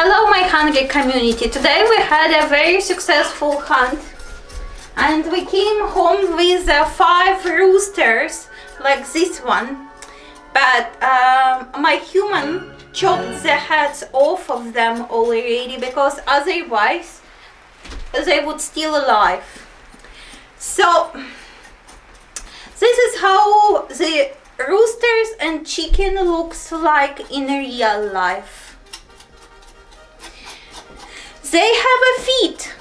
Hello my hungry community. Today we had a very successful hunt and we came home with 5 roosters like this one, but my human chopped the heads off of them already because otherwise they would still alive. So this is how the roosters and chicken looks like in real life. They have a feet,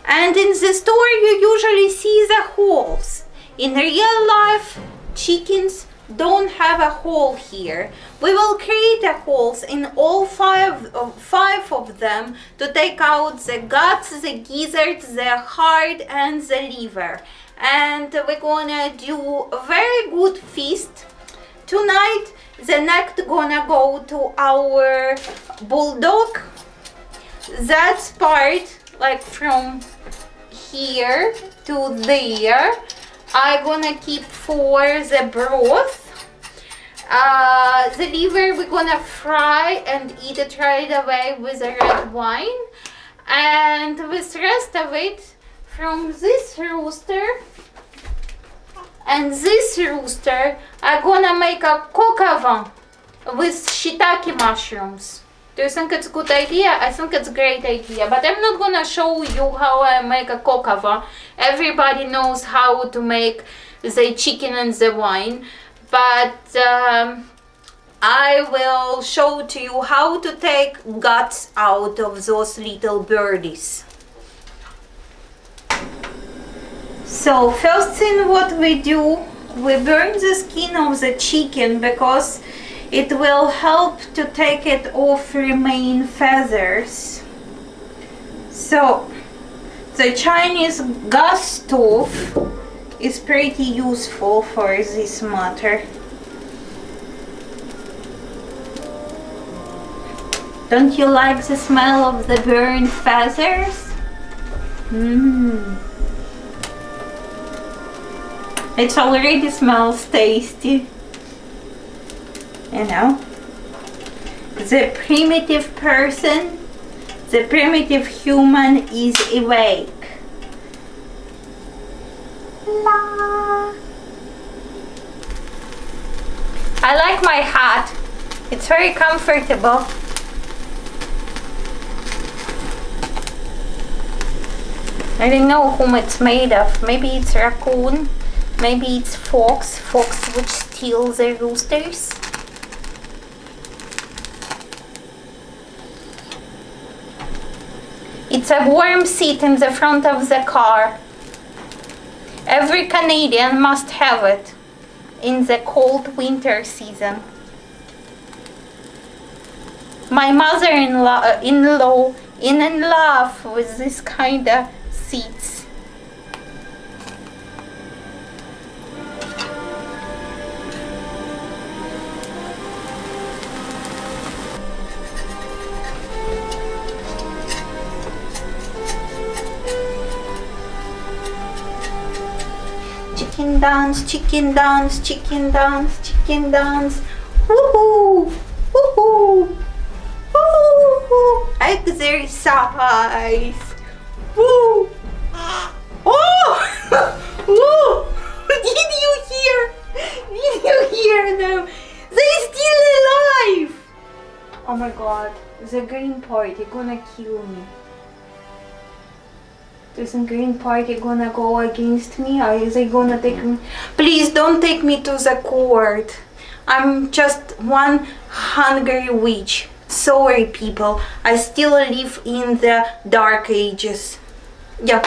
and in the store you usually see the holes. In real life, chickens don't have a hole here. We will create a holes in all five of them to take out the guts, the gizzard, the heart and the liver. And we're gonna do a very good feast. Tonight the neck gonna go to our bulldog. That part, like from here to there, I'm gonna keep for the broth. The liver we're gonna fry and eat it right away with a red wine. And with the rest of it, from this rooster and this rooster, I'm gonna make a coq au vin with shiitake mushrooms. Do you think it's a good idea? I think it's a great idea, but I'm not gonna show you how I make a coq au vin. Everybody knows how to make the chicken and the wine, but I will show to you how to take guts out of those little birdies. So first thing what we do, we burn the skin of the chicken because it will help to take it off remain feathers. So the Chinese gas stove is pretty useful for this matter. Don't you like the smell of the burned feathers? It already smells tasty. You know, the primitive person, the primitive human is awake. La. I like my hat. It's very comfortable. I don't know whom it's made of. Maybe it's raccoon. Maybe it's fox. Fox which steals the roosters. It's a warm seat in the front of the car. Every Canadian must have it in the cold winter season. My mother-in-law in love with this kind of seats. Chicken dance, chicken dance, chicken dance, chicken dance. Woohoo! Woohoo! Woohoo! Exercise! Woo! Oh! Woo! Did you hear? Did you hear them? They're still alive! Oh my god, the green party gonna kill me. Isn't green party gonna go against me? Or is they gonna take me? Please don't take me to the court. I'm just one hungry witch. Sorry people, I still live in the dark ages. Yeah.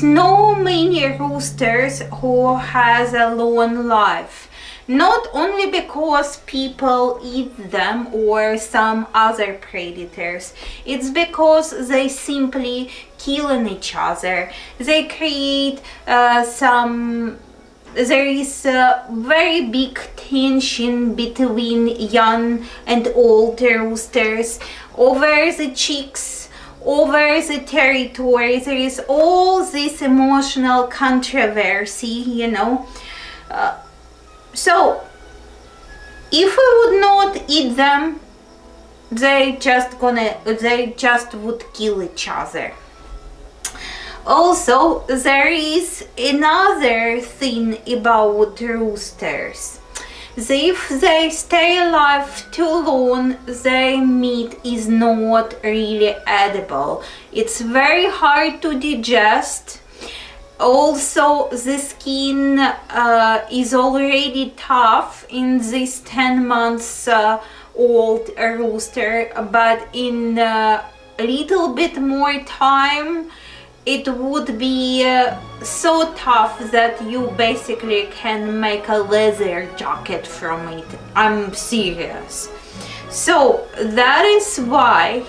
is no many roosters who has a long life. Not only because people eat them or some other predators, it's because they simply killing each other. They create there is a very big tension between young and old roosters over the chicks, over the territory. There is all this emotional controversy, you know. So if we would not eat them, they just would kill each other. Also, there is another thing about roosters. If they stay alive too long, their meat is not really edible. It's very hard to digest. Also, the skin is already tough in this 10 months old rooster, but in a little bit more time it would be so tough that you basically can make a leather jacket from it. I'm serious. So that is why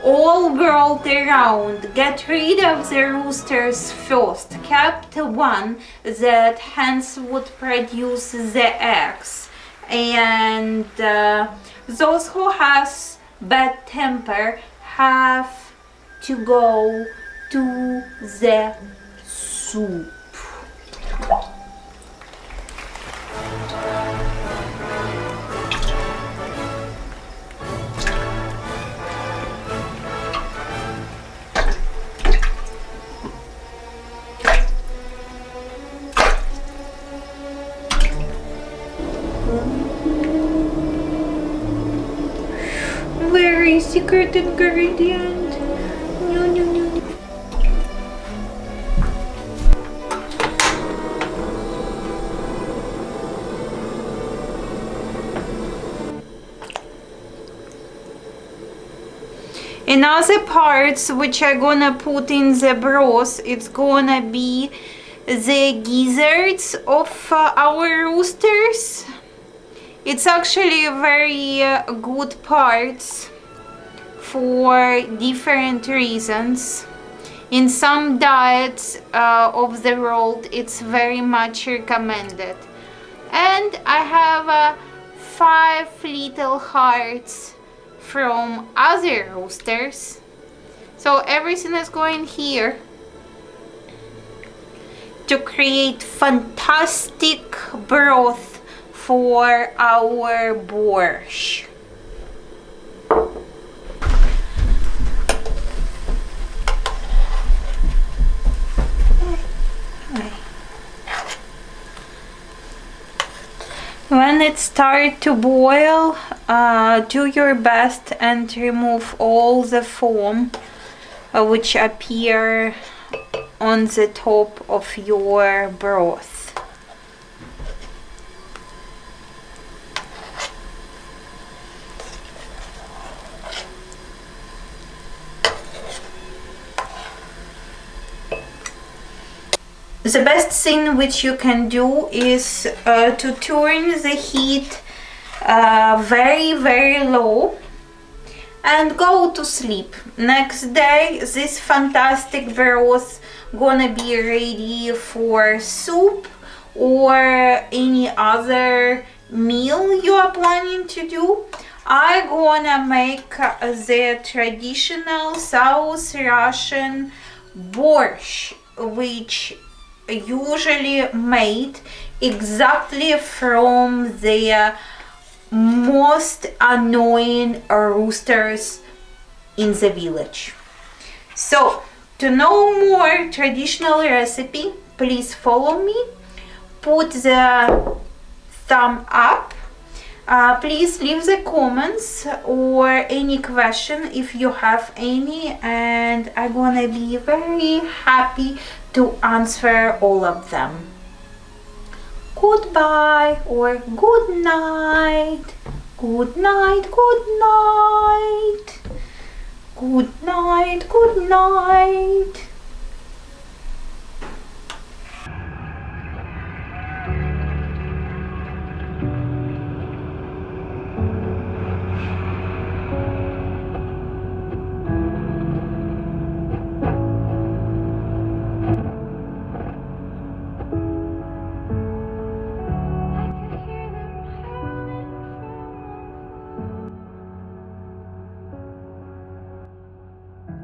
all world around get rid of the roosters first, kept one that hence would produce the eggs, and those who has bad temper have to go to the soup. Very secret ingredient. No, no, no, no. In other parts which I'm gonna put in the broth, it's gonna be the gizzards of our roosters. It's actually very good parts for different reasons. In some diets of the world, it's very much recommended. And I have 5 little hearts from other roosters. So everything is going here to create fantastic broth for our borscht. When it starts to boil, do your best and remove all the foam which appear on the top of your broth. The best thing which you can do is to turn the heat very, very low and go to sleep. Next day, this fantastic broth gonna be ready for soup or any other meal you are planning to do. I'm gonna make the traditional South Russian borscht, which usually made exactly from the most annoying roosters in the village. So to know more traditional recipe, please follow me, put the thumb up, please leave the comments or any question if you have any, and I'm gonna be very happy to answer all of them. Goodbye or good night. Good night, good night. Good night, good night.